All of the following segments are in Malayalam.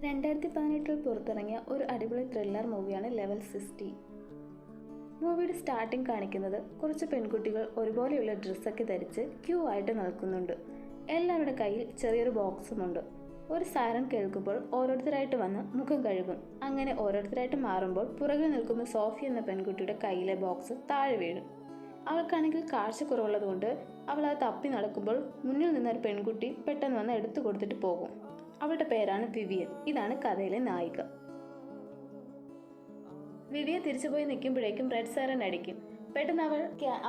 2018 പുറത്തിറങ്ങിയ ഒരു അടിപൊളി ത്രില്ലർ മൂവിയാണ് ലെവൽ 60. മൂവിയുടെ സ്റ്റാർട്ടിംഗ് കാണിക്കുന്നത് കുറച്ച് പെൺകുട്ടികൾ ഒരുപോലെയുള്ള ഡ്രസ്സൊക്കെ ധരിച്ച് ക്യൂ ആയിട്ട് നിൽക്കുന്നുണ്ട്. എല്ലാവരുടെ കയ്യിൽ ചെറിയൊരു ബോക്സുമുണ്ട്. ഒരു സൈറൻ കേൾക്കുമ്പോൾ ഓരോരുത്തരായിട്ട് വന്ന് മുഖം കഴുകും. അങ്ങനെ ഓരോരുത്തരായിട്ട് മാറുമ്പോൾ പുറകിൽ നിൽക്കുന്ന സോഫി എന്ന പെൺകുട്ടിയുടെ കയ്യിലെ ബോക്സ് താഴെ വീഴും. അവൾക്കാണെങ്കിൽ കാഴ്ചക്കുറവുള്ളതുകൊണ്ട് അവൾ അത് തപ്പി നടക്കുമ്പോൾ മുന്നിൽ നിന്നൊരു പെൺകുട്ടി പെട്ടെന്ന് വന്ന് എടുത്തു കൊടുത്തിട്ട് പോകും. അവളുടെ പേരാണ് വിവിയൻ. ഇതാണ് കഥയിലെ നായിക. വിവിയൻ തിരിച്ചുപോയി നിൽക്കുമ്പോഴേക്കും റെഡ് സൈറൻ അടിക്കും. പെട്ടെന്ന്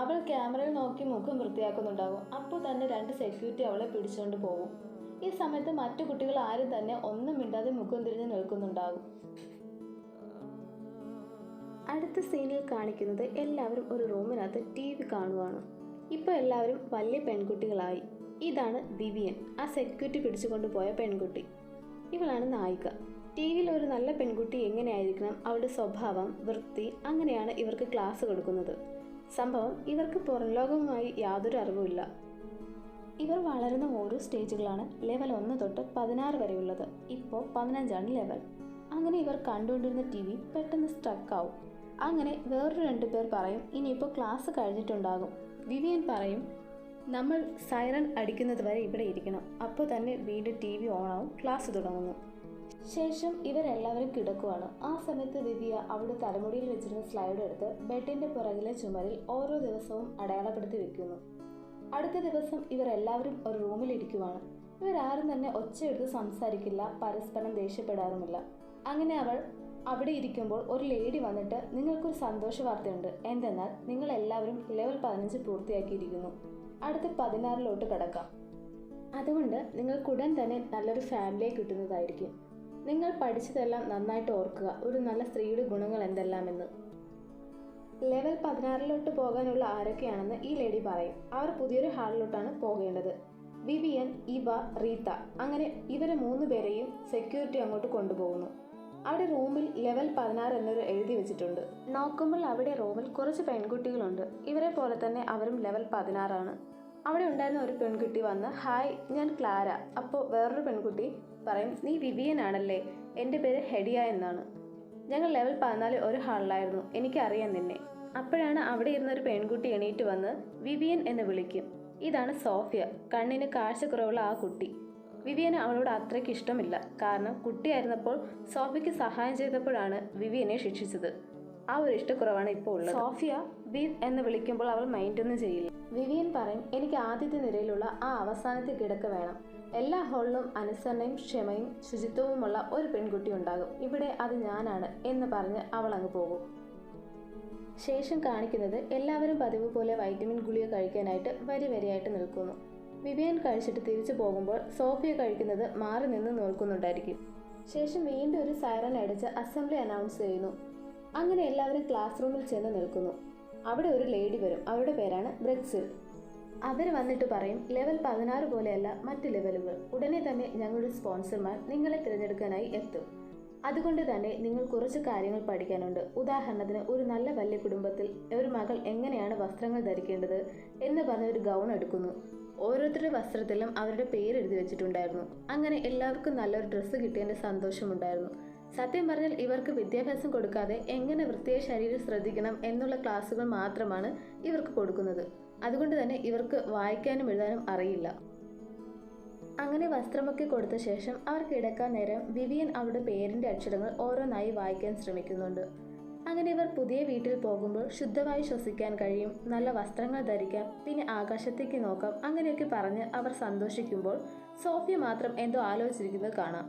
അവൾ ക്യാമറയിൽ നോക്കി മുഖം വൃത്തിയാക്കുന്നുണ്ടാകും. അപ്പോൾ തന്നെ 2 സെക്യൂരിറ്റി അവളെ പിടിച്ചുകൊണ്ട് പോകും. ഈ സമയത്ത് മറ്റു കുട്ടികൾ ആരും തന്നെ ഒന്നും മിണ്ടാതെ മുഖം തിരിഞ്ഞ് നിൽക്കുന്നുണ്ടാകും. അടുത്ത സീനിൽ കാണിക്കുന്നത് എല്ലാവരും ഒരു റൂമിനകത്ത് TV കാണുവാണ്. ഇപ്പോൾ എല്ലാവരും വലിയ പെൺകുട്ടികളായി. ഇതാണ് വിവിയൻ, ആ സെക്യൂരിറ്റി പിടിച്ചുകൊണ്ട് പോയ പെൺകുട്ടി. ഇവളാണ് നായിക. TVയിൽ ഒരു നല്ല പെൺകുട്ടി എങ്ങനെയായിരിക്കണം, അവളുടെ സ്വഭാവം, വൃത്തി, അങ്ങനെയാണ് ഇവർക്ക് ക്ലാസ് കൊടുക്കുന്നത്. സംഭവം ഇവർക്ക് പുറം ലോകവുമായി യാതൊരു അറിവുമില്ല. ഇവർ വളരുന്ന ഓരോ സ്റ്റേജുകളാണ്. ലെവൽ 1 തൊട്ട് 16 വരെയുള്ളത്. ഇപ്പോൾ 15ആണ് ലെവൽ. അങ്ങനെ ഇവർ കണ്ടുകൊണ്ടിരുന്ന TV പെട്ടെന്ന് സ്റ്റക്കാവും. അങ്ങനെ വേറൊരു 2 പേർ പറയും ഇനിയിപ്പോൾ ക്ലാസ് കഴിഞ്ഞിട്ടുണ്ടാകും. വിവിയൻ പറയും നമ്മൾ സൈറൻ അടിക്കുന്നത് വരെ ഇവിടെ ഇരിക്കണം. അപ്പോൾ തന്നെ വീണ്ടും TV ഓണാവും, ക്ലാസ് തുടങ്ങുന്നു. ശേഷം ഇവരെല്ലാവരും കിടക്കുവാണ്. ആ സമയത്ത് വിവിയ അവളുടെ തലമുടിയിൽ വെച്ചിരുന്ന സ്ലൈഡ് എടുത്ത് ബെഡിന്റെ പുറകിലെ ചുമരിൽ ഓരോ ദിവസവും അടയാളപ്പെടുത്തി വെക്കുന്നു. അടുത്ത ദിവസം ഇവരെല്ലാവരും ഒരു റൂമിൽ ഇരിക്കുവാണ്. ഇവരാരും തന്നെ ഒച്ചയെടുത്ത് സംസാരിക്കില്ല, പരസ്പരം ദേഷ്യപ്പെടാറുമില്ല. അങ്ങനെ അവൾ അവിടെ ഇരിക്കുമ്പോൾ ഒരു ലേഡി വന്നിട്ട് നിങ്ങൾക്കൊരു സന്തോഷ വാർത്തയുണ്ട്. എന്തെന്നാൽ നിങ്ങൾ എല്ലാവരും ലെവൽ 15 പൂർത്തിയാക്കിയിരിക്കുന്നു. അടുത്ത 16 കടക്കാം. അതുകൊണ്ട് നിങ്ങൾക്ക് ഉടൻ തന്നെ നല്ലൊരു ഫാമിലിയെ കിട്ടുന്നതായിരിക്കും. നിങ്ങൾ പഠിച്ചതെല്ലാം നന്നായിട്ട് ഓർക്കുക, ഒരു നല്ല സ്ത്രീയുടെ ഗുണങ്ങൾ എന്തെല്ലാമെന്ന്. ലെവൽ 16 പോകാനുള്ള ആരൊക്കെയാണെന്ന് ഈ ലേഡി പറയും. അവർ പുതിയൊരു ഹാളിലോട്ടാണ് പോകേണ്ടത്. വിവിയൻ, ഇവ, റീത്ത, അങ്ങനെ ഇവരെ 3 പേരെയും സെക്യൂരിറ്റി അങ്ങോട്ട് കൊണ്ടുപോകുന്നു. അവിടെ റൂമിൽ ലെവൽ 16 എന്നൊരു എഴുതി വെച്ചിട്ടുണ്ട്. നോക്കുമ്പോൾ അവിടെ റൂമിൽ കുറച്ച് പെൺകുട്ടികളുണ്ട്. ഇവരെ പോലെ തന്നെ അവരും ലെവൽ 16 ആണ്. അവിടെ ഉണ്ടായിരുന്ന ഒരു പെൺകുട്ടി വന്ന് ഹായ്, ഞാൻ ക്ലാര. അപ്പോൾ വേറൊരു പെൺകുട്ടി പറയും നീ വിവിയൻ ആണല്ലേ, എൻ്റെ പേര് ഹെഡിയ എന്നാണ്. ഞങ്ങൾ ലെവൽ 14 ഒരു ഹാളിലായിരുന്നു, എനിക്കറിയാം നിന്നെ. അപ്പോഴാണ് അവിടെ ഇരുന്നൊരു പെൺകുട്ടി എണീറ്റ് വന്ന് വിവിയൻ എന്ന് വിളിക്കും. ഇതാണ് സോഫിയ, കണ്ണിന് കാഴ്ചക്കുറവുള്ള ആ കുട്ടി. വിവിയന് അവളോട് അത്രയ്ക്ക് ഇഷ്ടമില്ല. കാരണം കുട്ടിയായിരുന്നപ്പോൾ സോഫിയക്ക് സഹായം ചെയ്തപ്പോഴാണ് വിവിയനെ ശിക്ഷിച്ചത്. ആ ഒരു ഇഷ്ടക്കുറവാണ് ഇപ്പോൾ ഉള്ളത്. സോഫിയ വിവ് എന്ന് വിളിക്കുമ്പോൾ അവൾ മൈൻഡൊന്നും ചെയ്യില്ല. വിവിയൻ പറയും എനിക്ക് ആദ്യത്തെ നിരയിലുള്ള ആ അവസാനത്തെ കിടക്ക വേണം. എല്ലാ ഹാളിലും അനുസരണയും ക്ഷമയും ശുചിത്വവുമുള്ള ഒരു പെൺകുട്ടി ഉണ്ടാകും. ഇവിടെ അത് ഞാനാണ് എന്ന് പറഞ്ഞ് അവൾ അങ്ങ് പോകും. ശേഷം കാണിക്കുന്നത് എല്ലാവരും പതിവ് പോലെ വൈറ്റമിൻ ഗുളിക കഴിക്കാനായിട്ട് വരിയായിട്ട് നിൽക്കുന്നു. വിവിയൻ കഴിച്ചിട്ട് തിരിച്ചു പോകുമ്പോൾ സോഫിയ കഴിക്കുന്നത് മാറി നിന്ന് നോക്കുന്നുണ്ടായിരിക്കും. ശേഷം വീണ്ടും ഒരു സൈറൻ അടിച്ച് അസംബ്ലി അനൗൺസ് ചെയ്യുന്നു. അങ്ങനെ എല്ലാവരും ക്ലാസ് റൂമിൽ ചെന്ന് നിൽക്കുന്നു. അവിടെ ഒരു ലേഡി വരും. അവരുടെ പേരാണ് ബ്രെക്സിൽ. അവർ വന്നിട്ട് പറയും ലെവൽ 16 പോലെയല്ല മറ്റ് ലെവലുകൾ. ഉടനെ തന്നെ ഞങ്ങളുടെ സ്പോൺസർമാർ നിങ്ങളെ തിരഞ്ഞെടുക്കാനായി എത്തും. അതുകൊണ്ട് തന്നെ നിങ്ങൾ കുറച്ച് കാര്യങ്ങൾ പഠിക്കാനുണ്ട്. ഉദാഹരണത്തിന് ഒരു നല്ല വലിയ കുടുംബത്തിൽ ഒരു മകൾ എങ്ങനെയാണ് വസ്ത്രങ്ങൾ ധരിക്കേണ്ടത് എന്ന് പറഞ്ഞ ഒരു ഗൗൺ എടുക്കുന്നു. ഓരോരുത്തരുടെ വസ്ത്രത്തിലും അവരുടെ പേരെഴുതി വെച്ചിട്ടുണ്ടായിരുന്നു. അങ്ങനെ എല്ലാവർക്കും നല്ലൊരു ഡ്രസ്സ് കിട്ടിയതിൻ്റെ സന്തോഷമുണ്ടായിരുന്നു. സത്യം പറഞ്ഞാൽ ഇവർക്ക് വിദ്യാഭ്യാസം കൊടുക്കാതെ എങ്ങനെ വൃത്തിയായ ശരീരം ശ്രദ്ധിക്കണം എന്നുള്ള ക്ലാസ്സുകൾ മാത്രമാണ് ഇവർക്ക് കൊടുക്കുന്നത്. അതുകൊണ്ട് തന്നെ ഇവർക്ക് വായിക്കാനും എഴുതാനും അറിയില്ല. അങ്ങനെ വസ്ത്രമൊക്കെ കൊടുത്ത ശേഷം അവർ കിടക്കാൻ നേരം വിവിയൻ അവരുടെ പേരിൻ്റെ അക്ഷരങ്ങൾ ഓരോന്നായി വായിക്കാൻ ശ്രമിക്കുന്നുണ്ട്. അങ്ങനെ ഇവർ പുതിയ വീട്ടിൽ പോകുമ്പോൾ ശുദ്ധമായി ശ്വസിക്കാൻ കഴിയും, നല്ല വസ്ത്രങ്ങൾ ധരിക്കാം, പിന്നെ ആകാശത്തേക്ക് നോക്കാം, അങ്ങനെയൊക്കെ പറഞ്ഞ് അവർ സന്തോഷിക്കുമ്പോൾ സോഫിയ മാത്രം എന്തോ ആലോചിച്ചിരിക്കുന്നത് കാണാം.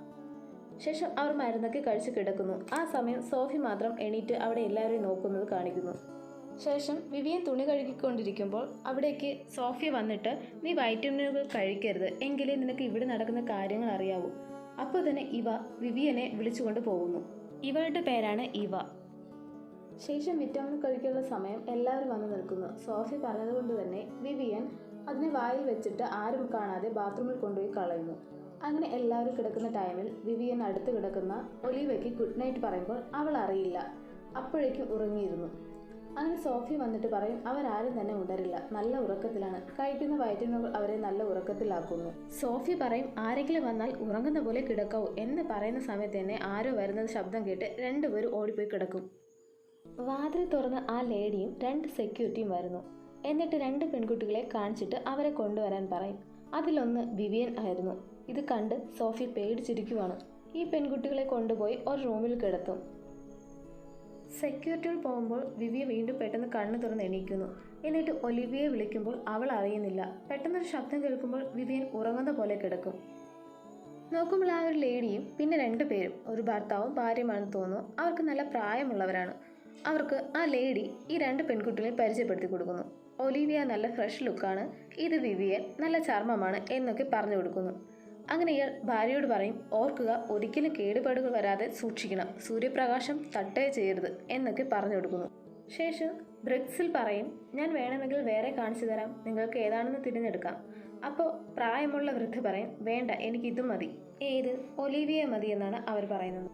ശേഷം അവർ മരുന്നൊക്കെ കഴിച്ച് കിടക്കുന്നു. ആ സമയം സോഫി മാത്രം എണീറ്റ് അവിടെ എല്ലാവരെയും നോക്കുന്നത് കാണിക്കുന്നു. ശേഷം വിവിയൻ തുണി കഴുകിക്കൊണ്ടിരിക്കുമ്പോൾ അവിടേക്ക് സോഫിയ വന്നിട്ട് നീ വൈറ്റമിനുകൾ കഴിക്കരുത്, എങ്കിലേ നിനക്ക് ഇവിടെ നടക്കുന്ന കാര്യങ്ങൾ അറിയാവൂ. അപ്പോൾ തന്നെ ഇവ വിവിയനെ വിളിച്ചുകൊണ്ട് പോകുന്നു. ഇവളുടെ പേരാണ് ഇവ. ശേഷം വിറ്റാമിൻ കഴിക്കാനുള്ള സമയം എല്ലാവരും വന്ന് നിൽക്കുന്നു. സോഫി പറഞ്ഞതുകൊണ്ട് തന്നെ വിവിയൻ അതിനെ വായിൽ വെച്ചിട്ട് ആരും കാണാതെ ബാത്റൂമിൽ കൊണ്ടുപോയി കളയുന്നു. അങ്ങനെ എല്ലാവരും കിടക്കുന്ന ടൈമിൽ വിവിയൻ അടുത്ത് കിടക്കുന്ന ഒലീവയ്ക്ക് ഗുഡ് നൈറ്റ് പറയുമ്പോൾ അവൾ അറിയില്ല. അപ്പോഴേക്കും ഉറങ്ങിയിരുന്നു. അങ്ങനെ സോഫി വന്നിട്ട് പറയും അവരാരും തന്നെ ഉണരില്ല, നല്ല ഉറക്കത്തിലാണ്, കഴിക്കുന്ന വൈറ്റമിനുകൾ അവരെ നല്ല ഉറക്കത്തിലാക്കുന്നു. സോഫി പറയും ആരെങ്കിലും വന്നാൽ ഉറങ്ങുന്ന പോലെ കിടക്കാവൂ എന്ന് പറയുന്ന സമയത്ത് തന്നെ ആരോ വരുന്നത് ശബ്ദം കേട്ട് രണ്ടുപേരും ഓടിപ്പോയി കിടക്കും. വാതിൽ തുറന്ന് ആ ലേഡിയും 2 സെക്യൂരിറ്റിയും വരുന്നു. എന്നിട്ട് 2 പെൺകുട്ടികളെ കാണിച്ചിട്ട് അവരെ കൊണ്ടുവരാൻ പറയും. അതിലൊന്ന് വിവിയൻ ആയിരുന്നു. ഇത് കണ്ട് സോഫി പേടിച്ചിരിക്കുവാണ്. ഈ പെൺകുട്ടികളെ കൊണ്ടുപോയി ഒരു റൂമിൽ കിടത്തും. സെക്യൂരിറ്റികൾ പോകുമ്പോൾ വിവിയ വീണ്ടും പെട്ടെന്ന് കണ്ണു തുറന്ന് എണീക്കുന്നു. എന്നിട്ട് ഒലിവിയെ വിളിക്കുമ്പോൾ അവൾ അറിയുന്നില്ല. പെട്ടെന്നൊരു ശബ്ദം കേൾക്കുമ്പോൾ വിവിയൻ ഉറങ്ങുന്ന പോലെ കിടക്കും. നോക്കുമ്പോൾ ആ ഒരു ലേഡിയും പിന്നെ 2 പേരും ഒരു ഭർത്താവും ഭാര്യയുമാണെന്ന് തോന്നുന്നു. അവർക്ക് നല്ല പ്രായമുള്ളവരാണ്. അവർക്ക് ആ ലേഡി ഈ 2 പെൺകുട്ടികളെ പരിചയപ്പെടുത്തി കൊടുക്കുന്നു. ഒലിവിയ നല്ല ഫ്രഷ് ലുക്കാണ്, ഇത് വിവിയൻ നല്ല ചർമ്മമാണ് എന്നൊക്കെ പറഞ്ഞു കൊടുക്കുന്നു. അങ്ങനെ ഇയാൾ ഭാര്യയോട് പറയും ഓർക്കുക ഒരിക്കലും കേടുപാടുകൾ വരാതെ സൂക്ഷിക്കണം, സൂര്യപ്രകാശം തട്ടേ ചെയ്യരുത് എന്നൊക്കെ പറഞ്ഞു കൊടുക്കുന്നു. ശേഷം ബ്രിക്സിൽ പറയും ഞാൻ വേണമെങ്കിൽ വേറെ കാണിച്ചു തരാം, നിങ്ങൾക്ക് ഏതാണെന്ന് തിരഞ്ഞെടുക്കാം. അപ്പോൾ പ്രായമുള്ള വൃദ്ധ പറയും വേണ്ട എനിക്കിതും മതി. ഏത് ഒലിവിയ മതി എന്നാണ് അവർ പറയുന്നത്.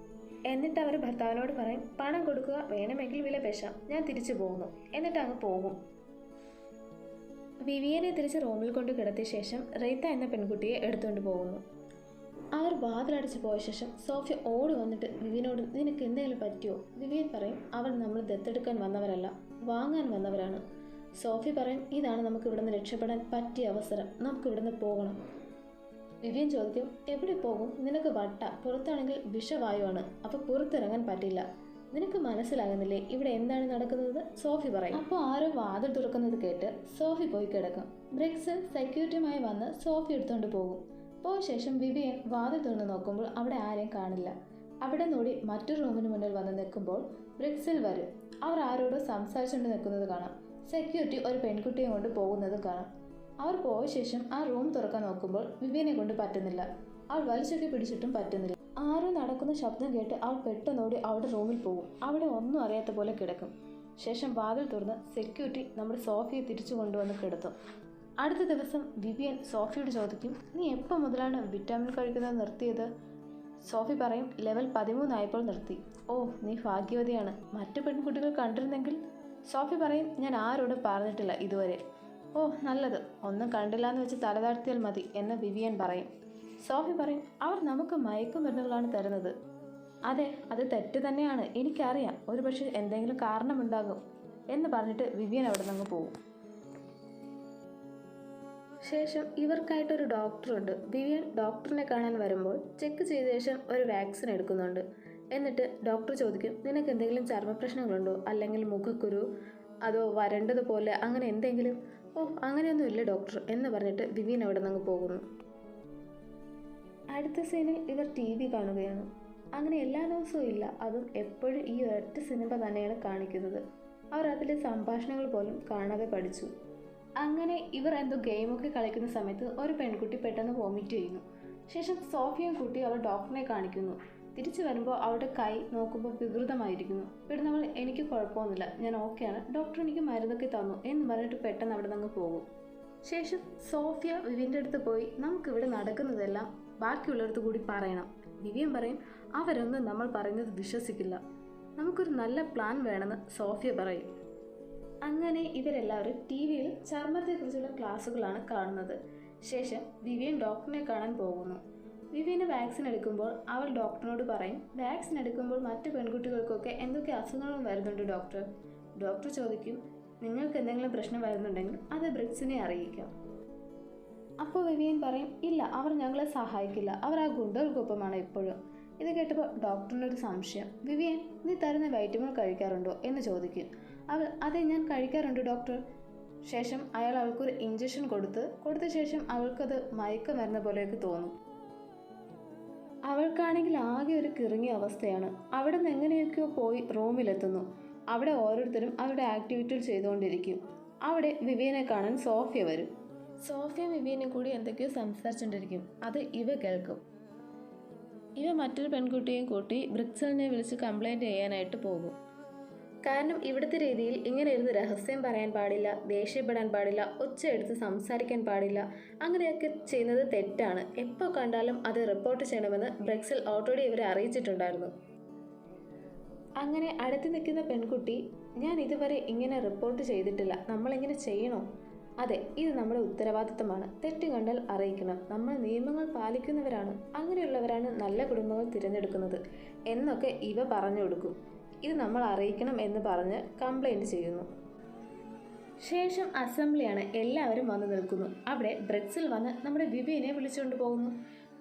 എന്നിട്ട് അവർ ഭർത്താവിനോട് പറയും പണം കൊടുക്കുക, വേണമെങ്കിൽ വില പേശാം, ഞാൻ തിരിച്ചു പോകുന്നു. എന്നിട്ട് അങ്ങ് പോകും. വിവിയനെ തിരിച്ച് റൂമിൽ കൊണ്ട് കിടത്തിയ ശേഷം റീത്ത എന്ന പെൺകുട്ടിയെ എടുത്തുകൊണ്ട് പോകുന്നു. അവർ വാതിലടച്ച് പോയ ശേഷം സോഫിയ ഓടി വന്നിട്ട് വിവിയനോട് നിനക്ക് എന്തെങ്കിലും പറ്റിയോ? വിവിയൻ പറയും അവൾ നമ്മൾ ദത്തെടുക്കാൻ വന്നവരല്ല, വാങ്ങാൻ വന്നവരാണ്. സോഫി പറയും ഇതാണ് നമുക്ക് ഇവിടുന്ന് രക്ഷപ്പെടാൻ പറ്റിയ അവസരം, നമുക്ക് ഇവിടുന്ന് പോകണം. വിവിയൻ ചോദിക്കും എവിടെ പോകും, നിനക്ക് വട്ട, പുറത്താണെങ്കിൽ വിഷവായുവാണ്, അപ്പോൾ പുറത്തിറങ്ങാൻ പറ്റില്ല, നിനക്ക് മനസ്സിലാകുന്നില്ലേ ഇവിടെ എന്താണ് നടക്കുന്നത്? സോഫി പറയും. അപ്പോൾ ആരോ വാതിൽ തുറക്കുന്നത് കേട്ട് സോഫി പോയി കിടക്കും. ബ്രിക്സ് സെക്യൂരിറ്റിയുമായി വന്ന് സോഫി എടുത്തുകൊണ്ട് പോകും. പോയ ശേഷം വിവിയൻ വാതിൽ തുറന്ന് നോക്കുമ്പോൾ അവിടെ ആരെയും കാണില്ല. അവിടെ നോടി മറ്റൊരു റൂമിന് മുന്നിൽ വന്ന് നിൽക്കുമ്പോൾ ബ്രിക്സിൽ വരും. അവർ ആരോടോ സംസാരിച്ചുകൊണ്ട് നിൽക്കുന്നത് കാണാം. സെക്യൂരിറ്റി ഒരു പെൺകുട്ടിയെ കൊണ്ട് പോകുന്നത് കാണാം. അവർ പോയ ശേഷം ആ റൂം തുറക്കാൻ നോക്കുമ്പോൾ വിവിയനെ കൊണ്ട് പറ്റുന്നില്ല. അവൾ വലിച്ചൊക്കെ പിടിച്ചിട്ടും പറ്റുന്നില്ല. ആരോ നടക്കുന്ന ശബ്ദം കേട്ട് അവൾ പെട്ടെന്നോടി അവളുടെ റൂമിൽ പോകും. അവിടെ ഒന്നും അറിയാത്ത പോലെ കിടക്കും. ശേഷം വാതിൽ തുറന്ന് സെക്യൂരിറ്റി നമ്മുടെ സോഫിയെ തിരിച്ചു കൊണ്ടുവന്ന് കിടത്തും. അടുത്ത ദിവസം വിവിയൻ സോഫിയോട് ചോദിക്കും നീ എപ്പോൾ മുതലാണ് വിറ്റാമിൻ കഴിക്കുന്നത് നിർത്തിയത്? സോഫി പറയും ലെവൽ 13 ആയപ്പോൾ നിർത്തി. ഓ നീ ഭാഗ്യവതിയാണ്, മറ്റു പെൺകുട്ടികൾ കണ്ടിരുന്നെങ്കിൽ? സോഫി പറയും ഞാൻ ആരോടും പറഞ്ഞിട്ടില്ല ഇതുവരെ. ഓ നല്ലത്, ഒന്നും കണ്ടില്ല എന്ന് വെച്ച് തലതാഴ്ത്തിയാൽ മതി എന്ന് വിവിയൻ പറയും. സോഫി പറയും അവർ നമുക്ക് മയക്കുമരുന്നുകളാണ് തരുന്നത്. അതെ അത് തെറ്റ് തന്നെയാണ്, എനിക്കറിയാം, ഒരുപക്ഷെ എന്തെങ്കിലും കാരണമുണ്ടാകും എന്ന് പറഞ്ഞിട്ട് വിവിയൻ അവിടെ നിന്ന് പോകും. ശേഷം ഇവർക്കായിട്ടൊരു ഡോക്ടറുണ്ട്. വിവിയൻ ഡോക്ടറിനെ കാണാൻ വരുമ്പോൾ ചെക്ക് ചെയ്ത ശേഷം ഒരു വാക്സിൻ എടുക്കുന്നുണ്ട്. എന്നിട്ട് ഡോക്ടർ ചോദിക്കും നിനക്ക് എന്തെങ്കിലും ചർമ്മപ്രശ്നങ്ങളുണ്ടോ, അല്ലെങ്കിൽ മുഖക്കുരു, അതോ വരണ്ടതുപോലെ അങ്ങനെ എന്തെങ്കിലും? ഓ അങ്ങനെയൊന്നും ഇല്ല ഡോക്ടർ എന്ന് പറഞ്ഞിട്ട് വിവിയൻ അവിടെ നിന്ന് പോകുന്നു. അടുത്ത സീനിൽ ഇവർ TV കാണുകയാണ്. അങ്ങനെ എല്ലാ ദിവസവും ഇല്ല, അതും എപ്പോഴും ഈ ഒരൊറ്റ സിനിമ തന്നെയാണ് കാണിക്കുന്നത്. അവർ അതിലെ സംഭാഷണങ്ങൾ പോലും കാണാതെ പഠിച്ചു. അങ്ങനെ ഇവർ എന്തോ ഗെയിമൊക്കെ കളിക്കുന്ന സമയത്ത് ഒരു പെൺകുട്ടി പെട്ടെന്ന് വോമിറ്റ് ചെയ്യുന്നു. ശേഷം സോഫിയും കുട്ടി അവൾ ഡോക്ടറിനെ കാണിക്കുന്നു. തിരിച്ചു വരുമ്പോൾ അവളുടെ കൈ നോക്കുമ്പോൾ വികൃതമായിരിക്കുന്നു. പെടുന്നവൾ എനിക്ക് കുഴപ്പമൊന്നുമില്ല, ഞാൻ ഓക്കെയാണ്, ഡോക്ടർ എനിക്ക് മരുന്നൊക്കെ തന്നു എന്ന് പറഞ്ഞിട്ട് പെട്ടെന്ന് അവിടെ നിന്ന് പോകും. ശേഷം സോഫിയ വിവിയൻ്റെ അടുത്ത് പോയി നമുക്കിവിടെ നടക്കുന്നതെല്ലാം ബാക്കിയുള്ളവർക്ക് കൂടി പറയണം. വിവിയൻ പറയും അവരൊന്നും നമ്മൾ പറയുന്നത് വിശ്വസിക്കില്ല, നമുക്കൊരു നല്ല പ്ലാൻ വേണമെന്ന് സോഫിയ പറയും. അങ്ങനെ ഇവരെല്ലാവരും TV-യിൽ ചർമ്മത്തെക്കുറിച്ചുള്ള ക്ലാസ്സുകളാണ് കാണുന്നത്. ശേഷം വിവിയൻ ഡോക്ടറിനെ കാണാൻ പോകുന്നു. വിവിയന് വാക്സിൻ എടുക്കുമ്പോൾ അവൾ ഡോക്ടറിനോട് പറയും വാക്സിൻ എടുക്കുമ്പോൾ മറ്റു പെൺകുട്ടികൾക്കൊക്കെ എന്തൊക്കെ അസുഖങ്ങളും വരുന്നുണ്ട് ഡോക്ടർ. ഡോക്ടർ ചോദിക്കും നിങ്ങൾക്ക് എന്തെങ്കിലും പ്രശ്നം വരുന്നുണ്ടെങ്കിൽ അത് ബ്രിക്സിനെ അറിയിക്കാം. അപ്പോൾ വിവിയൻ പറയും ഇല്ല, അവർ ഞങ്ങളെ സഹായിക്കില്ല, അവർ ആ ഗുണ്ടകൾക്കൊപ്പമാണ് എപ്പോഴും. ഇത് കേട്ടപ്പോൾ ഡോക്ടറിനൊരു സംശയം. വിവിയൻ നീ തരുന്ന വൈറ്റമിൻ കഴിക്കാറുണ്ടോ എന്ന് ചോദിക്കും. അവൾ അതെ ഞാൻ കഴിക്കാറുണ്ട് ഡോക്ടർ. ശേഷം അയാൾ അവൾക്കൊരു ഇഞ്ചക്ഷൻ കൊടുത്ത ശേഷം അവൾക്കത് മയക്കം വരുന്ന പോലെയൊക്കെ തോന്നും. അവൾക്കാണെങ്കിൽ ആകെ ഒരു കിറങ്ങിയ അവസ്ഥയാണ്. അവിടെ നിന്ന് എങ്ങനെയൊക്കെയോ പോയി റൂമിലെത്തുന്നു. അവിടെ ഓരോരുത്തരും അവരുടെ ആക്ടിവിറ്റികൾ ചെയ്തുകൊണ്ടിരിക്കും. അവിടെ വിവിയനെ കാണാൻ സോഫിയ വരും. സോഫിയ വിവിയനെ കൂടി എന്തൊക്കെയോ സംസാരിച്ചുകൊണ്ടിരിക്കും. അത് ഇവ കേൾക്കും. ഇവ മറ്റൊരു പെൺകുട്ടിയെയും കൂട്ടി ബ്രിക്സലിനെ വിളിച്ച് കംപ്ലൈൻറ്റ് ചെയ്യാനായിട്ട് പോകും. കാരണം ഇവിടുത്തെ രീതിയിൽ ഇങ്ങനെ ഇരുന്ന് രഹസ്യം പറയാൻ പാടില്ല, ദേഷ്യപ്പെടാൻ പാടില്ല, ഒച്ച എടുത്ത് സംസാരിക്കാൻ പാടില്ല, അങ്ങനെയൊക്കെ ചെയ്യുന്നത് തെറ്റാണ്. എപ്പോൾ കണ്ടാലും അത് റിപ്പോർട്ട് ചെയ്യണമെന്ന് ബ്രിക്സൽ ഓൾറെഡി ഇവരെ അറിയിച്ചിട്ടുണ്ടായിരുന്നു. അങ്ങനെ അടുത്ത് നിൽക്കുന്ന പെൺകുട്ടി, ഞാൻ ഇതുവരെ ഇങ്ങനെ റിപ്പോർട്ട് ചെയ്തിട്ടില്ല, നമ്മളിങ്ങനെ ചെയ്യണോ? അതെ, ഇത് നമ്മുടെ ഉത്തരവാദിത്തമാണ്. തെറ്റ് കണ്ടാൽ അറിയിക്കണം. നമ്മൾ നിയമങ്ങൾ പാലിക്കുന്നവരാണ്. അങ്ങനെയുള്ളവരാണ് നല്ല കുടുംബങ്ങൾ തിരഞ്ഞെടുക്കുന്നത് എന്നൊക്കെ ഇവ പറഞ്ഞു കൊടുക്കും. ഇത് നമ്മൾ അറിയിക്കണം എന്ന് പറഞ്ഞ് കംപ്ലൈൻറ്റ് ചെയ്യുന്നു. ശേഷം അസംബ്ലിയാണ്. എല്ലാവരും വന്നു നിൽക്കുന്നു. അവിടെ ബ്രെക്സിൽ വന്ന് നമ്മുടെ വിവിയനെ വിളിച്ചുകൊണ്ട് പോകുന്നു.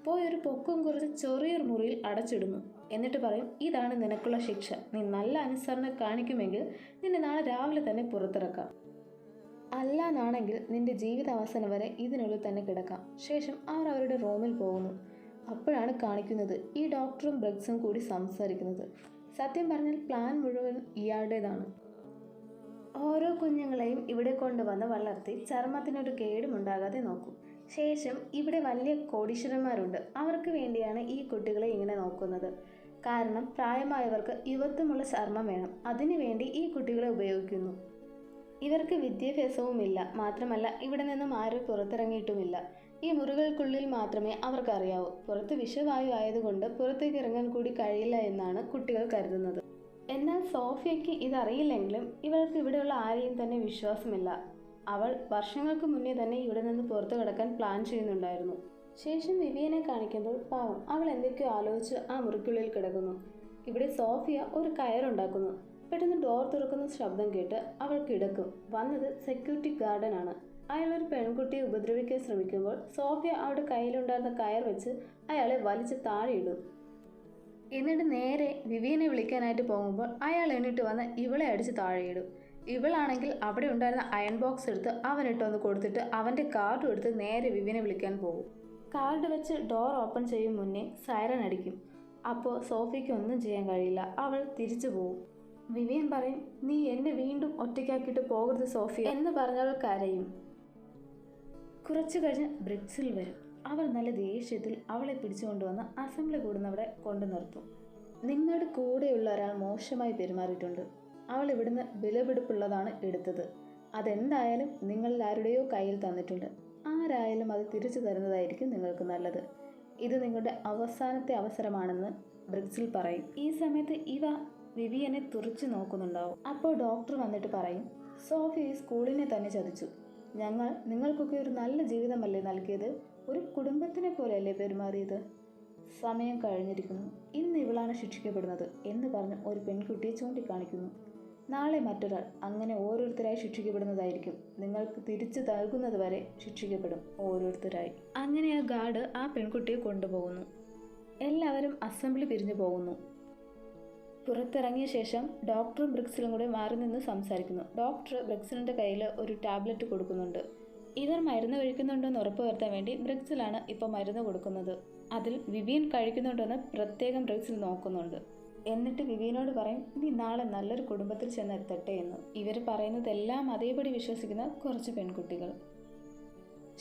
പോയി ഒരു പൊക്കം കുറച്ച് ചെറിയൊരു മുറിയിൽ അടച്ചിടുന്നു. എന്നിട്ട് പറയും, ഇതാണ് നിനക്കുള്ള ശിക്ഷ. നീ നല്ല അനുസരണ കാണിക്കുമെങ്കിൽ നിന്നെ നാളെ രാവിലെ തന്നെ പുറത്തിറക്കാം. അല്ലാന്നാണെങ്കിൽ നിന്റെ ജീവിതാവസാനം വരെ ഇതിനുള്ളിൽ തന്നെ കിടക്കാം. ശേഷം അവർ അവരുടെ റൂമിൽ പോകുന്നു. അപ്പോഴാണ് കാണിക്കുന്നത് ഈ ഡോക്ടറും ബ്രെക്സും കൂടി സംസാരിക്കുന്നത്. സത്യം പറഞ്ഞാൽ പ്ലാൻ മുഴുവൻ ഇയാളുടേതാണ്. ഓരോ കുഞ്ഞുങ്ങളെയും ഇവിടെ കൊണ്ടുവന്ന് വളർത്തി ചർമ്മത്തിനൊരു കേടുമുണ്ടാകാതെ നോക്കും. ശേഷം ഇവിടെ വലിയ കോടീശ്വരന്മാരുണ്ട്. അവർക്ക് വേണ്ടിയാണ് ഈ കുട്ടികളെ ഇങ്ങനെ നോക്കുന്നത്. കാരണം പ്രായമായവർക്ക് യുവത്വമുള്ള ചർമ്മം വേണം. അതിനുവേണ്ടി ഈ കുട്ടികളെ ഉപയോഗിക്കുന്നു. ഇവർക്ക് വിദ്യാഭ്യാസവുമില്ല. മാത്രമല്ല ഇവിടെ നിന്നും ആരും പുറത്തിറങ്ങിയിട്ടുമില്ല. ഈ മുറികൾക്കുള്ളിൽ മാത്രമേ അവർക്കറിയാവൂ. പുറത്ത് വിഷവായു ആയതുകൊണ്ട് പുറത്തേക്ക് ഇറങ്ങാൻ കൂടി കഴിയില്ല എന്നാണ് കുട്ടികൾ കരുതുന്നത്. എന്നാൽ സോഫിയയ്ക്ക് ഇതറിയില്ലെങ്കിലും ഇവൾക്ക് ഇവിടെയുള്ള ആരെയും തന്നെ വിശ്വാസമില്ല. അവൾ വർഷങ്ങൾക്ക് മുന്നേ തന്നെ ഇവിടെ നിന്ന് പുറത്തു കടക്കാൻ പ്ലാൻ ചെയ്യുന്നുണ്ടായിരുന്നു. ശേഷം വിവിയനെ കാണിക്കുമ്പോൾ പാവം അവൾ എന്തൊക്കെയോ ആലോചിച്ച് ആ മുറിക്കുള്ളിൽ കിടക്കുന്നു. ഇവിടെ സോഫിയ ഒരു കയറുണ്ടാക്കുന്നു. പെട്ടെന്ന് ഡോർ തുറക്കുന്ന ശബ്ദം കേട്ട് അവൾ കിടക്കും. വന്നത് സെക്യൂരിറ്റി ഗാർഡനാണ്. അയാളൊരു പെൺകുട്ടിയെ ഉപദ്രവിക്കാൻ ശ്രമിക്കുമ്പോൾ സോഫിയ അവളുടെ കയ്യിലുണ്ടായിരുന്ന കയർ വെച്ച് അയാളെ വലിച്ച് താഴെയിടും. എന്നിട്ട് നേരെ വിവിയനെ വിളിക്കാനായിട്ട് പോകുമ്പോൾ അയാൾ എണീറ്റ് വന്ന് ഇവളെ അടിച്ച് താഴെയിടും. ഇവളാണെങ്കിൽ അവിടെ ഉണ്ടായിരുന്ന അയൺ ബോക്സ് എടുത്ത് അവനിട്ടൊന്ന് കൊടുത്തിട്ട് അവൻ്റെ കാർഡും എടുത്ത് നേരെ വിവിയനെ വിളിക്കാൻ പോകും. കാർഡ് വെച്ച് ഡോർ ഓപ്പൺ ചെയ്യും മുന്നേ സൈറൻ അടിക്കും. അപ്പോൾ സോഫിയയ്ക്ക് ഒന്നും ചെയ്യാൻ കഴിയില്ല. അവൾ തിരിച്ചു പോകും. വിവിയൻ പറയും, നീ എന്നെ വീണ്ടും ഒറ്റയ്ക്കാക്കിയിട്ട് പോകരുത് സോഫിയ എന്ന് പറഞ്ഞവൾ കരയും. കുറച്ചു കഴിഞ്ഞ് ബ്രിക്സിൽ വരും. അവർ നല്ല ദേഷ്യത്തിൽ അവളെ പിടിച്ചുകൊണ്ടുവന്ന് അസംബ്ലി കൂടുന്നവിടെ കൊണ്ടു നിർത്തും. നിങ്ങളുടെ കൂടെയുള്ള ഒരാൾ മോശമായി പെരുമാറിയിട്ടുണ്ട്. അവൾ ഇവിടുന്ന് വിലപിടിപ്പുള്ളതാണ് എടുത്തത്. അതെന്തായാലും നിങ്ങളിൽ ആരുടെയോ കയ്യിൽ തന്നിട്ടുണ്ട്. ആരായാലും അത് തിരിച്ചു തരുന്നതായിരിക്കും നിങ്ങൾക്ക് നല്ലത്. ഇത് നിങ്ങളുടെ അവസാനത്തെ അവസരമാണെന്ന് ബ്രിക്സിൽ പറയും. ഈ സമയത്ത് ഇവ വിവിയനെ തുറച്ചു നോക്കുന്നുണ്ടാവും. അപ്പോൾ ഡോക്ടർ വന്നിട്ട് പറയും, സോഫി ഈ സ്കൂളിനെ തന്നെ ചതിച്ചു. ഞങ്ങൾ നിങ്ങൾക്കൊക്കെ ഒരു നല്ല ജീവിതമല്ലേ നൽകിയത്, ഒരു കുടുംബത്തിനെ പോലെയല്ലേ പെരുമാറിയത്. സമയം കഴിഞ്ഞിരിക്കുന്നു. ഇന്ന് ഇവളാണ് ശിക്ഷിക്കപ്പെടുന്നത് എന്ന് പറഞ്ഞ് ഒരു പെൺകുട്ടിയെ ചൂണ്ടിക്കാണിക്കുന്നു. നാളെ മറ്റൊരാൾ. അങ്ങനെ ഓരോരുത്തരായി ശിക്ഷിക്കപ്പെടുന്നതായിരിക്കും. നിങ്ങൾക്ക് തിരിച്ചു നൽകുന്നത് വരെ ശിക്ഷിക്കപ്പെടും ഓരോരുത്തരായി. അങ്ങനെ ആ ഗാർഡ് ആ പെൺകുട്ടിയെ കൊണ്ടുപോകുന്നു. എല്ലാവരും അസംബ്ലി പിരിഞ്ഞു പോകുന്നു. പുറത്തിറങ്ങിയ ശേഷം ഡോക്ടറും ബ്രിക്സിലും കൂടെ മാറി നിന്ന് സംസാരിക്കുന്നു. ഡോക്ടർ ബ്രിക്സിലിൻ്റെ കയ്യിൽ ഒരു ടാബ്ലറ്റ് കൊടുക്കുന്നുണ്ട്. ഇവർ മരുന്ന് കഴിക്കുന്നുണ്ടെന്ന് ഉറപ്പുവരുത്താൻ വേണ്ടി ബ്രിക്സിലാണ് ഇപ്പോൾ മരുന്ന് കൊടുക്കുന്നത്. അതിൽ വിവിയൻ കഴിക്കുന്നുണ്ടെന്ന് പ്രത്യേകം ബ്രിക്സിൽ നോക്കുന്നുണ്ട്. എന്നിട്ട് വിവിയനോട് പറയും, നീ നാളെ നല്ലൊരു കുടുംബത്തിൽ ചെന്നെത്തട്ടെ എന്ന്. ഇവർ പറയുന്നതെല്ലാം അതേപടി വിശ്വസിക്കുന്ന കുറച്ച് പെൺകുട്ടികൾ.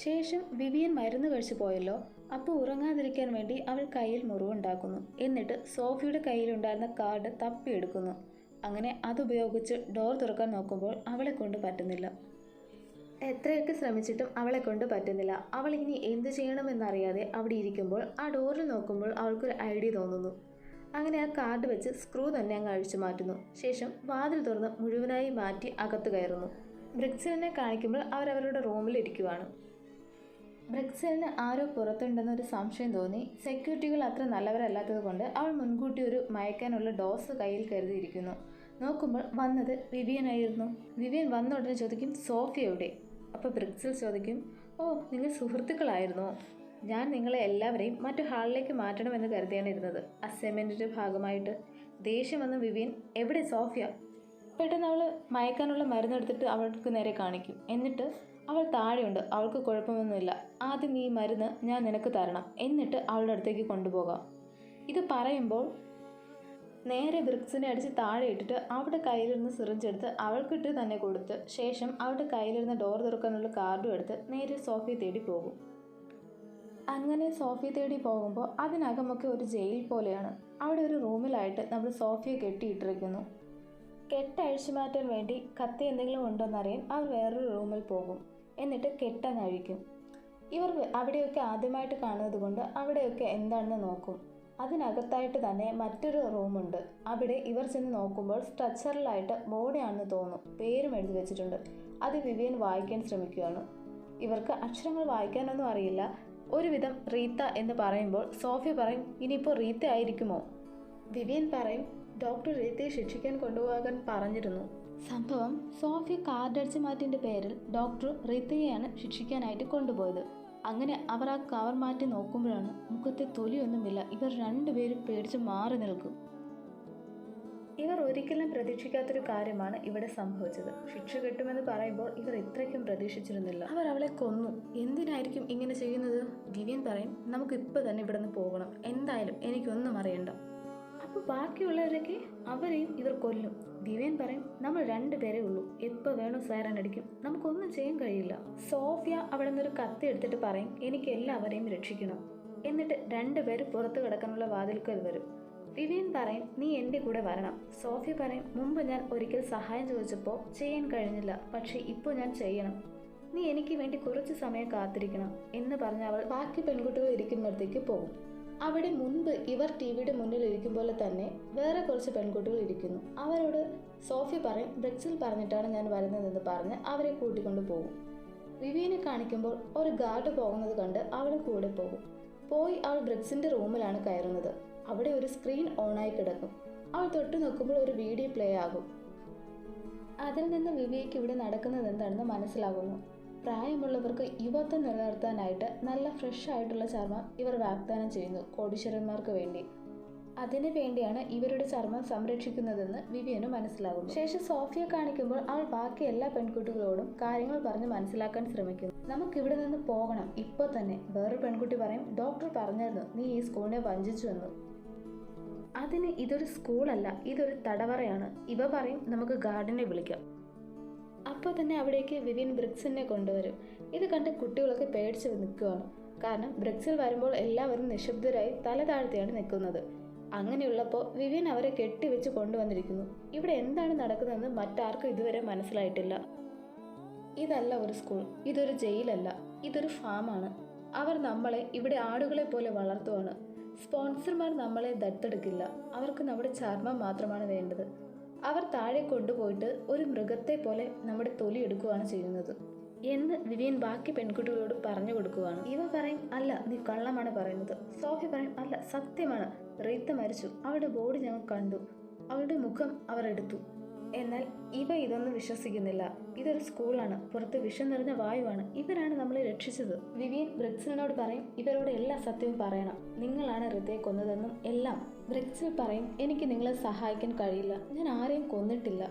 ശേഷം വിവിയൻ മരുന്ന് കഴിച്ചു പോയല്ലോ. അപ്പോൾ ഉറങ്ങാതിരിക്കാൻ വേണ്ടി അവൾ കയ്യിൽ മുറിവുണ്ടാക്കുന്നു. എന്നിട്ട് സോഫിയുടെ കയ്യിലുണ്ടായിരുന്ന കാർഡ് തപ്പിയെടുക്കുന്നു. അങ്ങനെ അതുപയോഗിച്ച് ഡോർ തുറക്കാൻ നോക്കുമ്പോൾ അവളെ കൊണ്ട് പറ്റുന്നില്ല. എത്രയൊക്കെ ശ്രമിച്ചിട്ടും അവളെ കൊണ്ട് പറ്റുന്നില്ല. അവൾ ഇനി എന്ത് ചെയ്യണമെന്നറിയാതെ അവിടെ ഇരിക്കുമ്പോൾ ആ ഡോറിൽ നോക്കുമ്പോൾ അവൾക്കൊരു ഐഡിയ തോന്നുന്നു. അങ്ങനെ ആ കാർഡ് വെച്ച് സ്ക്രൂ തന്നെ അങ്ങ് അഴിച്ചു മാറ്റുന്നു. ശേഷം വാതിൽ തുറന്ന് മുഴുവനായി മാറ്റി അകത്ത് കയറുന്നു. ബ്രിക്സിലിനെ കാണിക്കുമ്പോൾ അവരവരുടെ റൂമിൽ ഇരിക്കുവാണ്. ബ്രിക്സിലിന് ആരോ പുറത്തുണ്ടെന്നൊരു സംശയം തോന്നി. സെക്യൂരിറ്റികൾ അത്ര നല്ലവരല്ലാത്തത് കൊണ്ട് അവൾ മുൻകൂട്ടി ഒരു മയക്കാനുള്ള ഡോസ് കയ്യിൽ കരുതിയിരിക്കുന്നു. നോക്കുമ്പോൾ വന്നത് വിവിയനായിരുന്നു. വിവിയൻ വന്ന ഉടനെ ചോദിക്കും, സോഫി എവിടെ? അപ്പോൾ ബ്രിക്സിൽ ചോദിക്കും, ഓ നിങ്ങൾ സുഹൃത്തുക്കളായിരുന്നോ? ഞാൻ നിങ്ങളെ എല്ലാവരെയും മറ്റു ഹാളിലേക്ക് മാറ്റണമെന്ന് കരുതിയാണ് ഇരുന്നത്, അസൈൻമെൻറ്റിൻ്റെ ഭാഗമായിട്ട്. ദേഷ്യം വന്ന വിവിയൻ, എവിടെ സോഫിയ? പെട്ടെന്ന് അവൾ മയക്കാനുള്ള മരുന്നെടുത്തിട്ട് അവൾക്ക് നേരെ കാണിക്കും. എന്നിട്ട് അവൾ താഴെയുണ്ട്, അവൾക്ക് കുഴപ്പമൊന്നുമില്ല. ആദ്യം ഈ മരുന്ന് ഞാൻ നിനക്ക് തരണം, എന്നിട്ട് അവളുടെ അടുത്തേക്ക് കൊണ്ടുപോകാം. ഇത് പറയുമ്പോൾ നേരെ ബ്രിക്സിനെ അടിച്ച് താഴെ ഇട്ടിട്ട് അവളുടെ കയ്യിലിരുന്ന് സിറിഞ്ചെടുത്ത് അവൾക്കിട്ട് തന്നെ കൊടുത്ത് ശേഷം അവളുടെ കയ്യിലിരുന്ന് ഡോർ തുറക്കാനുള്ള കാർഡും എടുത്ത് നേരെ സോഫിയെ തേടി പോകും. അങ്ങനെ സോഫിയെ തേടി പോകുമ്പോൾ അതിനകമൊക്കെ ഒരു ജയിൽ പോലെയാണ്. അവിടെ ഒരു റൂമിലായിട്ട് നമ്മൾ സോഫിയെ കെട്ടിയിട്ടിരിക്കുന്നു. കെട്ടഴിച്ചു മാറ്റാൻ വേണ്ടി കത്തി എന്തെങ്കിലും ഉണ്ടോയെന്നറിയാൻ അവർ വേറൊരു റൂമിൽ പോകും. എന്നിട്ട് കെട്ടങ്ങഴിക്കും. ഇവർ അവിടെയൊക്കെ ആദ്യമായിട്ട് കാണുന്നത് കൊണ്ട് അവിടെയൊക്കെ എന്താണെന്ന് നോക്കും. അതിനകത്തായിട്ട് തന്നെ മറ്റൊരു റൂമുണ്ട്. അവിടെ ഇവർ ചെന്ന് നോക്കുമ്പോൾ സ്ട്രക്ചറിലായിട്ട് ബോഡിയാണെന്ന് തോന്നുന്നു. പേരും എഴുതി വെച്ചിട്ടുണ്ട്. അത് വിവിയൻ വായിക്കാൻ ശ്രമിക്കുകയാണ്. ഇവർക്ക് അക്ഷരങ്ങൾ വായിക്കാനൊന്നും അറിയില്ല. ഒരുവിധം റീത്ത എന്ന് പറയുമ്പോൾ സോഫിയ പറയും, ഇനിയിപ്പോൾ റീത്ത ആയിരിക്കുമോ? വിവിയൻ പറയും, ഡോക്ടർ റീത്തയെ ശിക്ഷിക്കാൻ കൊണ്ടുപോകാൻ പറഞ്ഞിരുന്നു. സംഭവം സോഫിയ കാർഡടിച്ച് മാറ്റിൻ്റെ പേരിൽ ഡോക്ടർ റീത്തയെയാണ് ശിക്ഷിക്കാനായിട്ട് കൊണ്ടുപോയത്. അങ്ങനെ അവർ ആ കവർ മാറ്റി നോക്കുമ്പോഴാണ് മുഖത്തെ തൊലിയൊന്നുമില്ല. ഇവർ രണ്ടുപേരും പേടിച്ച് മാറി നിൽക്കും. ഇവർ ഒരിക്കലും പ്രതീക്ഷിക്കാത്തൊരു കാര്യമാണ് ഇവിടെ സംഭവിച്ചത്. ശിക്ഷ കിട്ടുമെന്ന് പറയുമ്പോൾ ഇവർ ഇത്രയ്ക്കും പ്രതീക്ഷിച്ചിരുന്നില്ല. അവർ അവളെ കൊന്നു. എന്തിനായിരിക്കും ഇങ്ങനെ ചെയ്യുന്നത്? വിവിയൻ പറയും, നമുക്ക് ഇപ്പോൾ തന്നെ ഇവിടെ നിന്ന് പോകണം. എന്തായാലും എനിക്കൊന്നും അറിയണ്ട. അപ്പോൾ ബാക്കിയുള്ളവരൊക്കെ അവരെയും ഇവർ കൊല്ലും. വിവിയൻ പറയും, നമ്മൾ രണ്ടുപേരേ ഉള്ളൂ. എപ്പോൾ വേണോ സൈറൻ അടിക്കും. നമുക്കൊന്നും ചെയ്യാൻ കഴിയില്ല. സോഫിയ അവിടെ നിന്നൊരു കത്തി എടുത്തിട്ട് പറയും, എനിക്ക് എല്ലാവരെയും രക്ഷിക്കണം. എന്നിട്ട് രണ്ടുപേര് പുറത്തു കിടക്കാനുള്ള വാതിൽക്കൽ വരും. വിവിയൻ പറയും, നീ എൻ്റെ കൂടെ വരണം. സോഫിയ പറയും, മുമ്പ് ഞാൻ ഒരിക്കൽ സഹായം ചോദിച്ചപ്പോൾ ചെയ്യാൻ കഴിഞ്ഞില്ല, പക്ഷേ ഇപ്പോൾ ഞാൻ ചെയ്യണം. നീ എനിക്ക് വേണ്ടി കുറച്ച് സമയം കാത്തിരിക്കണം എന്ന് പറഞ്ഞ് അവൾ ബാക്കി പെൺകുട്ടികൾ ഇരിക്കുന്നിടത്തേക്ക് പോകും. അവിടെ മുൻപ് ഇവർ ടിവിയുടെ മുന്നിൽ ഇരിക്കും പോലെ തന്നെ വേറെ കുറച്ച് പെൺകുട്ടികൾ ഇരിക്കുന്നു. അവരോട് സോഫിയ പറയും, ബ്രിക്സിൽ പറഞ്ഞിട്ടാണ് ഞാൻ വരുന്നതെന്ന് പറഞ്ഞ് അവരെ കൂട്ടിക്കൊണ്ടു പോകും. വിവിയനെ കാണിക്കുമ്പോൾ ഒരു ഗാർഡ് പോകുന്നത് കണ്ട് അവൾ കൂടെ പോകും. പോയി അവൾ ബ്രിക്സിന്റെ റൂമിലാണ് കയറുന്നത്. അവിടെ ഒരു സ്ക്രീൻ ഓണായി കിടക്കും. അവൾ തൊട്ട് നോക്കുമ്പോൾ ഒരു വീഡിയോ പ്ലേ ആകും. അതിൽ നിന്ന് വിവിയയ്ക്ക് ഇവിടെ നടക്കുന്നത് എന്താണെന്ന് മനസ്സിലാകുന്നു. പ്രായമുള്ളവർക്ക് യുവത്വം നിലനിർത്താനായിട്ട് നല്ല ഫ്രഷ് ആയിട്ടുള്ള ചർമ്മം ഇവർ വാഗ്ദാനം ചെയ്യുന്നു കോടീശ്വരന്മാർക്ക് വേണ്ടി. അതിനു വേണ്ടിയാണ് ഇവരുടെ ചർമ്മം സംരക്ഷിക്കുന്നതെന്ന് വിവിയന് മനസ്സിലാകുന്നു. ശേഷം സോഫിയ കാണിക്കുമ്പോൾ അവൾ ബാക്കി എല്ലാ പെൺകുട്ടികളോടും കാര്യങ്ങൾ പറഞ്ഞ് മനസ്സിലാക്കാൻ ശ്രമിക്കുന്നു. നമുക്കിവിടെ നിന്ന് പോകണം ഇപ്പോൾ തന്നെ. വേറൊരു പെൺകുട്ടി പറയും, ഡോക്ടർ പറഞ്ഞിരുന്നു നീ ഈ സ്കൂളിനെ വഞ്ചിച്ചു എന്ന്. അതിന് ഇതൊരു സ്കൂളല്ല, ഇതൊരു തടവറയാണ്. ഇവ പറയും, നമുക്ക് ഗാർഡിനെ വിളിക്കാം. അപ്പോൾ തന്നെ അവിടേക്ക് വിവിയൻ ബ്രിക്സിനെ കൊണ്ടുവരും. ഇത് കണ്ട് കുട്ടികളൊക്കെ പേടിച്ച് നിൽക്കുകയാണ്. കാരണം ബ്രിക്സിൽ വരുമ്പോൾ എല്ലാവരും നിശബ്ദരായി തല താഴ്ത്തിയാണ് നിൽക്കുന്നത്. അങ്ങനെയുള്ളപ്പോൾ വിവിയൻ അവരെ കെട്ടിവെച്ച് കൊണ്ടുവന്നിരിക്കുന്നു. ഇവിടെ എന്താണ് നടക്കുന്നതെന്ന് മറ്റാർക്കും ഇതുവരെ മനസ്സിലായിട്ടില്ല. ഇതല്ല ഒരു സ്കൂൾ, ഇതൊരു ജയിലല്ല, ഇതൊരു ഫാമാണ്. അവർ നമ്മളെ ഇവിടെ ആടുകളെ പോലെ വളർത്തുവാണ്. സ്പോൺസർമാർ നമ്മളെ ദത്തെടുക്കില്ല. അവർക്ക് നമ്മുടെ ചർമ്മം മാത്രമാണ് വേണ്ടത്. അവർ താഴെ കൊണ്ടുപോയിട്ട് ഒരു മൃഗത്തെ പോലെ നമ്മുടെ തൊലി എടുക്കുകയാണ് ചെയ്യുന്നത് എന്ന് വിവിയൻ ബാക്കി പെൺകുട്ടികളോട് പറഞ്ഞു കൊടുക്കുകയാണ്. ഇവ പറയും, അല്ല നീ കള്ളമാണ് പറയുന്നത്. സോഫി പറയും, അല്ല സത്യമാണ്. റീത്ത മരിച്ചു. അവളുടെ ബോഡി ഞങ്ങൾ കണ്ടു. അവളുടെ മുഖം അവർ എടുത്തു. എന്നാൽ ഇവ ഇതൊന്നും വിശ്വസിക്കുന്നില്ല. ഇതൊരു സ്കൂളാണ്, പുറത്ത് വിഷം നിറഞ്ഞ വായുവാണ്. ഇവരാണ് നമ്മളെ രക്ഷിച്ചത്. വിവിയൻ ബ്രിക്സിലിനോട് പറയും, ഇവരോട് എല്ലാ സത്യവും പറയണം. നിങ്ങളാണ് റീത്തയെ കൊന്നതെന്നും എല്ലാം. ബ്രിക്സിൽ പറയും, എനിക്ക് നിങ്ങളെ സഹായിക്കാൻ കഴിയില്ല. ഞാൻ ആരെയും കൊന്നിട്ടില്ല.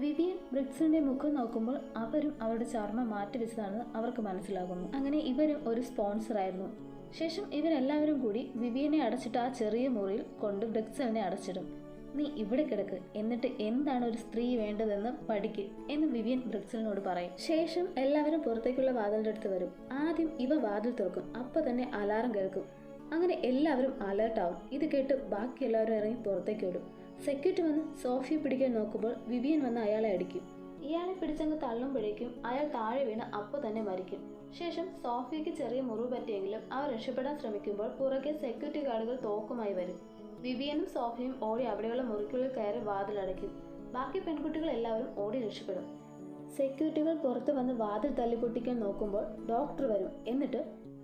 വിവിയൻ ബ്രിക്സിന്റെ മുഖം നോക്കുമ്പോൾ അവരും അവരുടെ ചർമ്മം മാറ്റിവെച്ചതാണെന്ന് അവർക്ക് മനസ്സിലാകുന്നു. അങ്ങനെ ഇവരും ഒരു സ്പോൺസർ ആയിരുന്നു. ശേഷം ഇവരെല്ലാവരും കൂടി വിവിയനെ അടച്ചിട്ട് ആ ചെറിയ മുറിയിൽ കൊണ്ട് ബ്രിക്സിലിനെ അടച്ചിടും. നീ ഇവിടെ കിടക്ക്, എന്നിട്ട് എന്താണ് ഒരു സ്ത്രീ വേണ്ടതെന്ന് പഠിക്ക് എന്ന് വിവിയൻ ബ്രിക്സിലിനോട് പറയും. ശേഷം എല്ലാവരും പുറത്തേക്കുള്ള വാതിലിൻ്റെ അടുത്ത് വരും. ആദ്യം ഇവ വാതിൽ തുറക്കും. അപ്പോൾ തന്നെ അലാറം കേൾക്കും. അങ്ങനെ എല്ലാവരും അലേർട്ടാവും. ഇത് കേട്ട് ബാക്കി എല്ലാവരും ഇറങ്ങി പുറത്തേക്ക് വിടും. സെക്യൂരിറ്റി വന്ന് സോഫിയെ പിടിക്കാൻ നോക്കുമ്പോൾ വിവിയൻ വന്ന് അയാളെ അടിക്കും. ഇയാളെ പിടിച്ചങ്ങ് തള്ളുമ്പോഴേക്കും അയാൾ താഴെ വീണ് അപ്പോൾ തന്നെ മരിക്കും. ശേഷം സോഫിയയ്ക്ക് ചെറിയ മുറിവ് പറ്റിയെങ്കിലും അവർ രക്ഷപ്പെടാൻ ശ്രമിക്കുമ്പോൾ പുറകെ സെക്യൂരിറ്റി ഗാർഡുകൾ തോക്കുമായി വരും. വിവിയനും സോഫിയും ഓടി അവിടെയുള്ള മുറിക്കുള്ളിൽ കയറി വാതിലടയ്ക്കും. ബാക്കി പെൺകുട്ടികൾ എല്ലാവരും ഓടി രക്ഷപ്പെടും. സെക്യൂരിറ്റികൾ പുറത്ത് വന്ന് വാതിൽ തല്ലിപ്പൊട്ടിക്കാൻ നോക്കുമ്പോൾ ഡോക്ടർ വരും. എന്നിട്ട്,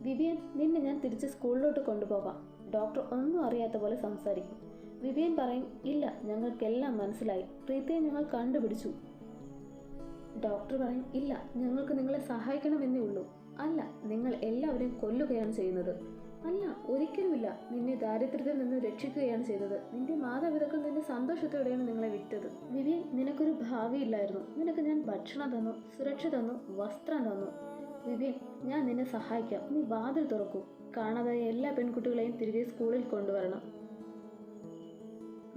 വിവിയൻ, നിന്നെ ഞാൻ തിരിച്ച് സ്കൂളിലോട്ട് കൊണ്ടുപോകാം. ഡോക്ടർ ഒന്നും അറിയാത്ത പോലെ സംസാരിക്കും. വിവിയൻ പറയും, ഇല്ല, ഞങ്ങൾക്കെല്ലാം മനസ്സിലായി. റീത്തയെ ഞങ്ങൾ കണ്ടുപിടിച്ചു. ഡോക്ടർ പറയും, ഇല്ല, ഞങ്ങൾക്ക് നിങ്ങളെ സഹായിക്കണമെന്നേ ഉള്ളൂ. അല്ല, നിങ്ങൾ എല്ലാവരെയും കൊല്ലുകയാണ് ചെയ്യുന്നത്. അല്ല, ഒരിക്കലുമില്ല. നിന്നെ ദാരിദ്ര്യത്തിൽ നിന്ന് രക്ഷിക്കുകയാണ് ചെയ്തത്. നിന്റെ മാതാപിതാക്കൾ നിന്റെ സന്തോഷത്തോടെയാണ് നിങ്ങളെ വിറ്റത്. വിവിയൻ, നിനക്കൊരു ഭാവിയില്ലായിരുന്നു. നിനക്ക് ഞാൻ ഭക്ഷണം തന്നു, സുരക്ഷ തന്നു, വസ്ത്രം തന്നു. വിവിയൻ, ഞാൻ നിന്നെ സഹായിക്കാം. നീ വാതിൽ തുറക്കൂ. കാണാതായ എല്ലാ പെൺകുട്ടികളെയും തിരികെ സ്കൂളിൽ കൊണ്ടുവരണം.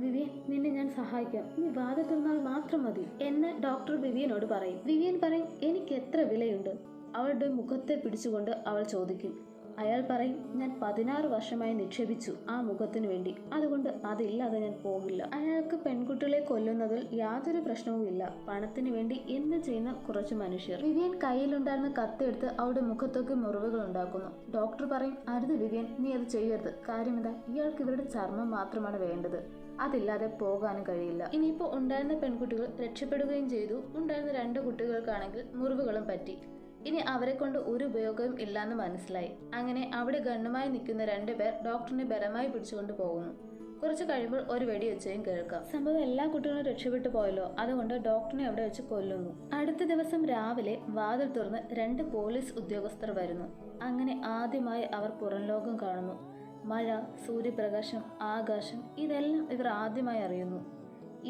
വിവിയൻ, നിന്നെ ഞാൻ സഹായിക്കാം. നീ വാതിൽ തുറന്നാൽ മാത്രം മതി എന്ന് ഡോക്ടർ വിവിയനോട് പറയും. വിവിയൻ പറയും, എനിക്ക് എത്ര വിലയുണ്ട്? അവളുടെ മുഖത്തെ പിടിച്ചുകൊണ്ട് അവൾ ചോദിക്കും. അയാൾ പറയും, ഞാൻ 16 വർഷമായി നിക്ഷേപിച്ചു ആ മുഖത്തിനു വേണ്ടി, അതുകൊണ്ട് അതില്ലാതെ ഞാൻ പോകില്ല. അയാൾക്ക് പെൺകുട്ടികളെ കൊല്ലുന്നതിൽ യാതൊരു പ്രശ്നവുമില്ല. പണത്തിനു വേണ്ടി എന്ത് ചെയ്യുന്ന കുറച്ച് മനുഷ്യർ. വിവിയൻ കയ്യിലുണ്ടായിരുന്ന കത്തെടുത്ത് അവളുടെ മുഖത്തൊക്കെ മുറിവുകൾ ഉണ്ടാക്കുന്നു. ഡോക്ടർ പറയും, അരുത് വിവിയൻ, നീ അത് ചെയ്യരുത്. കാര്യമെന്താ, ഇയാൾക്ക് ഇവരുടെ ചർമ്മം മാത്രമാണ് വേണ്ടത്, അതില്ലാതെ പോകാനും കഴിയില്ല. ഇനിയിപ്പോൾ ഉണ്ടായിരുന്ന പെൺകുട്ടികൾ രക്ഷപ്പെടുകയും ചെയ്തു. ഉണ്ടായിരുന്ന 2 കുട്ടികൾക്കാണെങ്കിൽ മുറിവുകളും പറ്റി. ഇനി അവരെ കൊണ്ട് ഒരു ഉപയോഗവും ഇല്ലാന്ന് മനസ്സിലായി. അങ്ങനെ അവിടെ ഗണ്ണുമായി നിൽക്കുന്ന 2 പേർ ഡോക്ടറിനെ ബലമായി പിടിച്ചുകൊണ്ട് പോകുന്നു. കുറച്ച് കഴിയുമ്പോൾ ഒരു വെടിവെച്ചയും കേൾക്കാം. സംഭവം എല്ലാ കുട്ടികളും രക്ഷപ്പെട്ടു പോയല്ലോ, അതുകൊണ്ട് ഡോക്ടറിനെ അവിടെ വെച്ച് കൊല്ലുന്നു. അടുത്ത ദിവസം രാവിലെ വാതിൽ തുറന്ന് 2 പോലീസ് ഉദ്യോഗസ്ഥർ വരുന്നു. അങ്ങനെ ആദ്യമായി അവർ പുറം ലോകം കാണുന്നു. മഴ, സൂര്യപ്രകാശം, ആകാശം, ഇതെല്ലാം ഇവർ ആദ്യമായി അറിയുന്നു.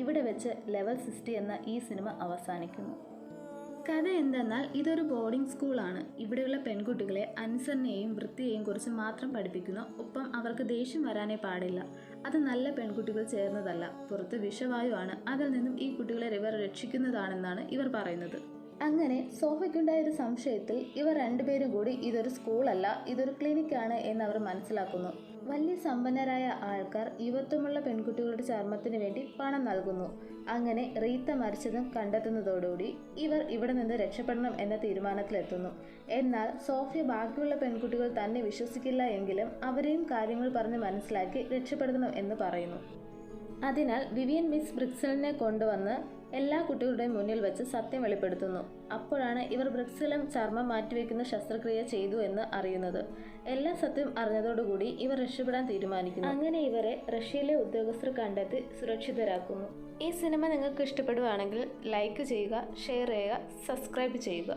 ഇവിടെ വെച്ച് ലെവൽ 60 എന്ന ഈ സിനിമ അവസാനിക്കുന്നു. കഥ എന്തെന്നാൽ, ഇതൊരു ബോർഡിംഗ് സ്കൂളാണ്. ഇവിടെയുള്ള പെൺകുട്ടികളെ അനുസരണയെയും വൃത്തിയെയും കുറിച്ച് മാത്രം പഠിപ്പിക്കുന്നു. ഒപ്പം അവർക്ക് ദേഷ്യം വരാനേ പാടില്ല. അത് നല്ല പെൺകുട്ടികൾ ചേർന്നതല്ല, പുറത്ത് വിഷവായുവാണ്. അതിൽ നിന്നും ഈ കുട്ടികളെ ഇവർ രക്ഷിക്കുന്നതാണെന്നാണ് ഇവർ പറയുന്നത്. അങ്ങനെ സോഫയ്ക്കുണ്ടായ ഒരു സംശയത്തിൽ ഇവർ 2 പേരും കൂടി ഇതൊരു സ്കൂളല്ല, ഇതൊരു ക്ലിനിക്കാണ് എന്നവർ മനസ്സിലാക്കുന്നു. വലിയ സമ്പന്നരായ ആൾക്കാർ യുവത്വമുള്ള പെൺകുട്ടികളുടെ ചർമ്മത്തിന് വേണ്ടി പണം നൽകുന്നു. അങ്ങനെ റീത്ത മരിച്ചതും കണ്ടെത്തുന്നതോടുകൂടി ഇവർ ഇവിടെ നിന്ന് രക്ഷപ്പെടണം എന്ന തീരുമാനത്തിലെത്തുന്നു. എന്നാൽ സോഫിയ ബാക്കിയുള്ള പെൺകുട്ടികൾ തന്നെ വിശ്വസിക്കില്ല എങ്കിലും അവരെയും കാര്യങ്ങൾ പറഞ്ഞ് മനസ്സിലാക്കി രക്ഷപ്പെടണം എന്ന് പറയുന്നു. അതിനാൽ വിവിയൻ മിസ് ബ്രിക്സലിനെ കൊണ്ടുവന്ന് എല്ലാ കുട്ടികളുടെയും മുന്നിൽ വെച്ച് സത്യം വെളിപ്പെടുത്തുന്നു. അപ്പോഴാണ് ഇവർ ബ്രിക്സലും ചർമ്മം മാറ്റിവെക്കുന്ന ശസ്ത്രക്രിയ ചെയ്തു എന്ന് അറിയുന്നത്. എല്ലാ സത്യം അറിഞ്ഞതോടുകൂടി ഇവർ രക്ഷപ്പെടാൻ തീരുമാനിക്കുന്നു. അങ്ങനെ ഇവരെ റഷ്യയിലെ ഉദ്യോഗസ്ഥർ കണ്ടെത്തി സുരക്ഷിതരാക്കുന്നു. ഈ സിനിമ നിങ്ങൾക്ക് ഇഷ്ടപ്പെടുകയാണെങ്കിൽ ലൈക്ക് ചെയ്യുക, ഷെയർ ചെയ്യുക, സബ്സ്ക്രൈബ് ചെയ്യുക.